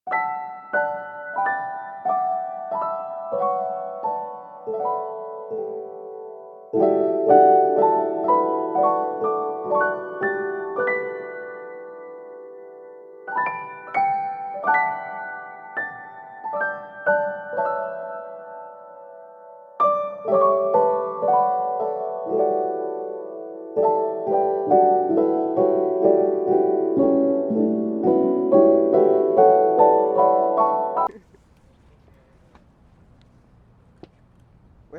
We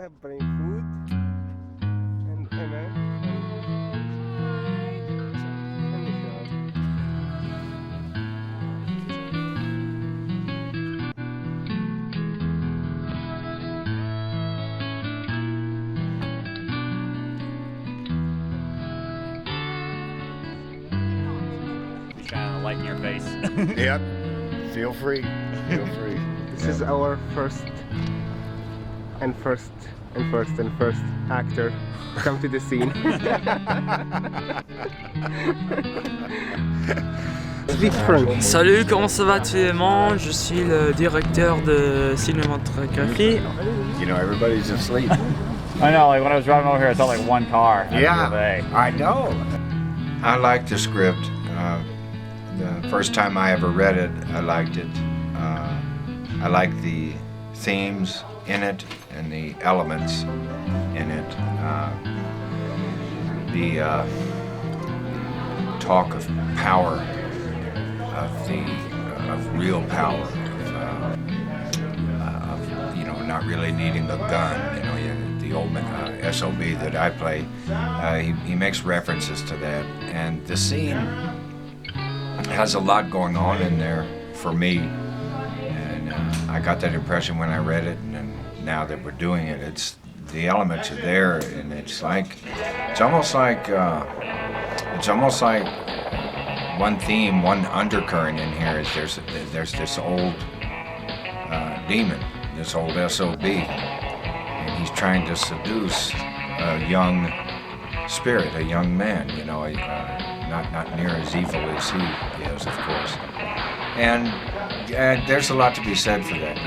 have brain food and Emma and Michelle. Just trying to lighten your face. Yep. Feel free. Feel free. This is our first actor to come to the scene. Speak French. Salut, comment ça va actuellement? Je suis le directeur de cinématographie. You know, everybody's asleep. I know, like when I was driving over here, I saw like one car. Yeah, I know. I like the script. The first time I ever read it, I liked it. I like the themes in it and the elements in it. The talk of power, of real power, of not really needing a gun. The old SOB that I play, he makes references to that, and the scene has a lot going on in there for me, and I got that impression when I read it, and then now that we're doing it, the elements are there, and it's almost like one theme, one undercurrent in here is there's this old demon, this old SOB, and he's trying to seduce a young spirit, a young man, not near as evil as he is, of course. And there's a lot to be said for that.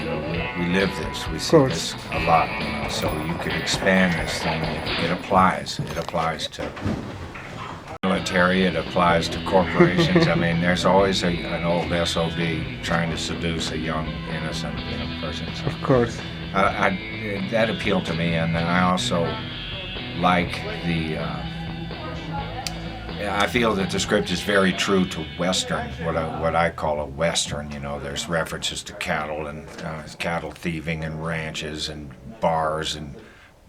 We live this, we see this a lot. So you could expand this thing. It applies to military. It applies to corporations. I mean, there's always an old SOB trying to seduce a young, innocent person. So, Of course. that appealed to me, and then I also like the. I feel that the script is very true to Western, what I call a Western. There's references to cattle and cattle thieving and ranches and bars and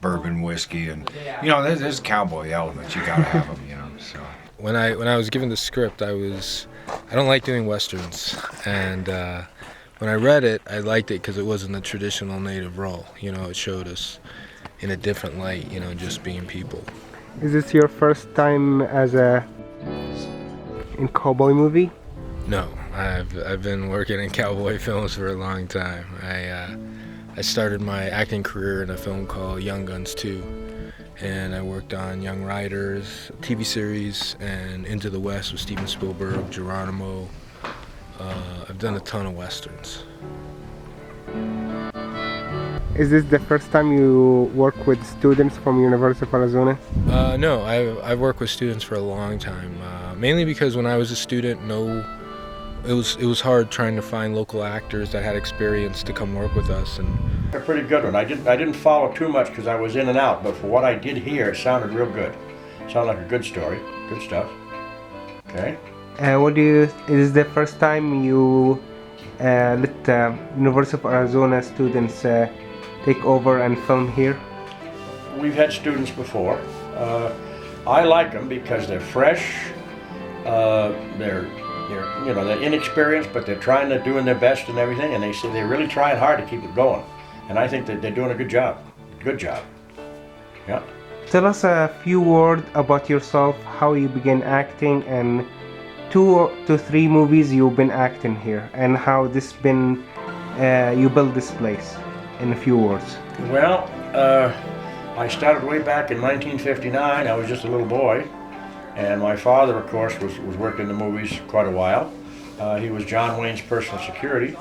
bourbon whiskey, and there's cowboy elements. You gotta have them, So when I was given the script, I don't like doing westerns, and when I read it, I liked it because it wasn't the traditional native role. It showed us in a different light. Just being people. Is this your first time in cowboy movie? No, I've been working in cowboy films for a long time. I started my acting career in a film called Young Guns 2, and I worked on Young Riders, TV series, and Into the West with Steven Spielberg, Geronimo. I've done a ton of westerns. Is this the first time you work with students from University of Arizona? No, I've worked with students for a long time, mainly because when I was a student, it was hard trying to find local actors that had experience to come work with us. And a pretty good one. I didn't follow too much because I was in and out, but for what I did hear, it sounded real good. Sounded like a good story, good stuff. Okay. Is the first time you let University of Arizona students take over and film here? We've had students before. I like them because they're fresh. They're inexperienced, but they're doing their best and everything. And they say they're really trying hard to keep it going. And I think that they're doing a good job. Good job. Yeah. Tell us a few words about yourself, how you began acting, and 2 to 3 movies you've been acting here, and how this been you built this place. In a few words. Well, I started way back in 1959. I was just a little boy, and my father, of course, was working in the movies quite a while, He was John Wayne's personal security,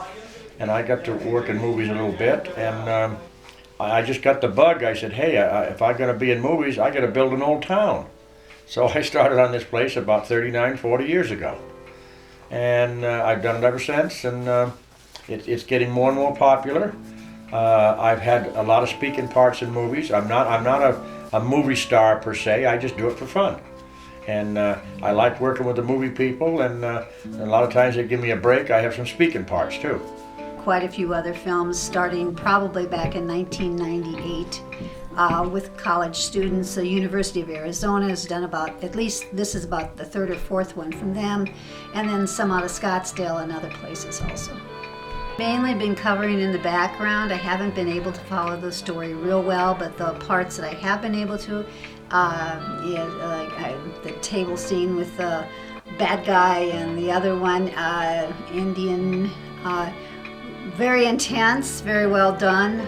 and I got to work in movies a little bit, and I just got the bug. I said, hey, if I'm going to be in movies, I got to build an old town. So I started on this place about 39, 40 years ago. And I've done it ever since, and it's getting more and more popular. I've had a lot of speaking parts in movies. I'm not a movie star per se. I just do it for fun. And I like working with the movie people, and a lot of times they give me a break. I have some speaking parts too. Quite a few other films, starting probably back in 1998 with college students. The University of Arizona has done about, at least this is about the third or fourth one from them, and then some out of Scottsdale and other places also. Mainly been covering in the background. I haven't been able to follow the story real well, but the parts that I have been able to, the table scene with the bad guy and the other one, Indian, very intense, very well done.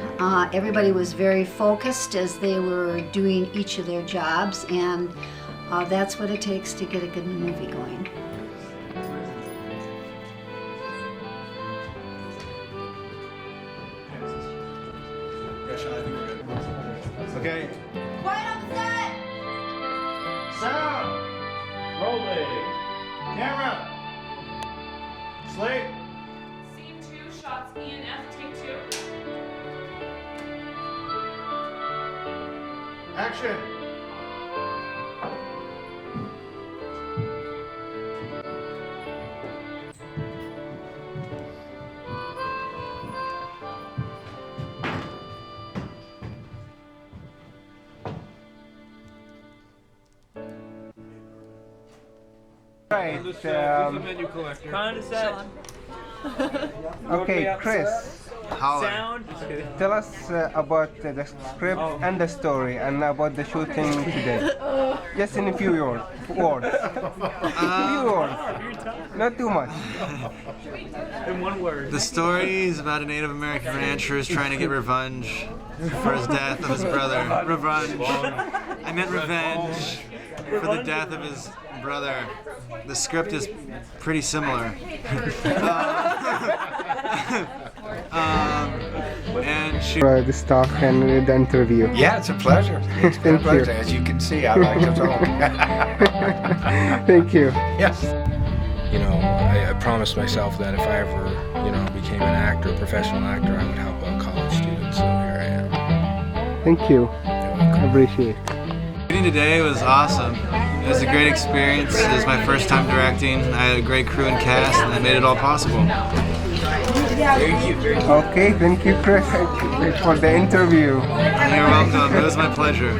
Everybody was very focused as they were doing each of their jobs, and that's what it takes to get a good movie going. Okay. Quiet on set! Sound. Rolling. Camera. Slate. Scene 2, shots E and F, take 2. Action. Right. Menu collector. Kind of set. Okay, Chris, Sound. tell us about the script and the story, and about the shooting today. Just in a few words. Few words. Not too much. In one word. The story is about a Native American rancher who's trying to get revenge for his death of his brother. Revenge. I meant revenge for the death of his brother. The script is pretty similar. And she. This talk and the interview. Yeah, it's a pleasure. It's been a Thank you. pleasure. As you can see, I like to talk. Thank you. Yes. You know, I promised myself that if I ever, became an actor, a professional actor, I would help out college students. So here I am. Thank you. I appreciate it. Shooting today was awesome. It was a great experience. It was my first time directing. I had a great crew and cast, and I made it all possible. Okay, thank you, Chris, for the interview. You're welcome. It was my pleasure.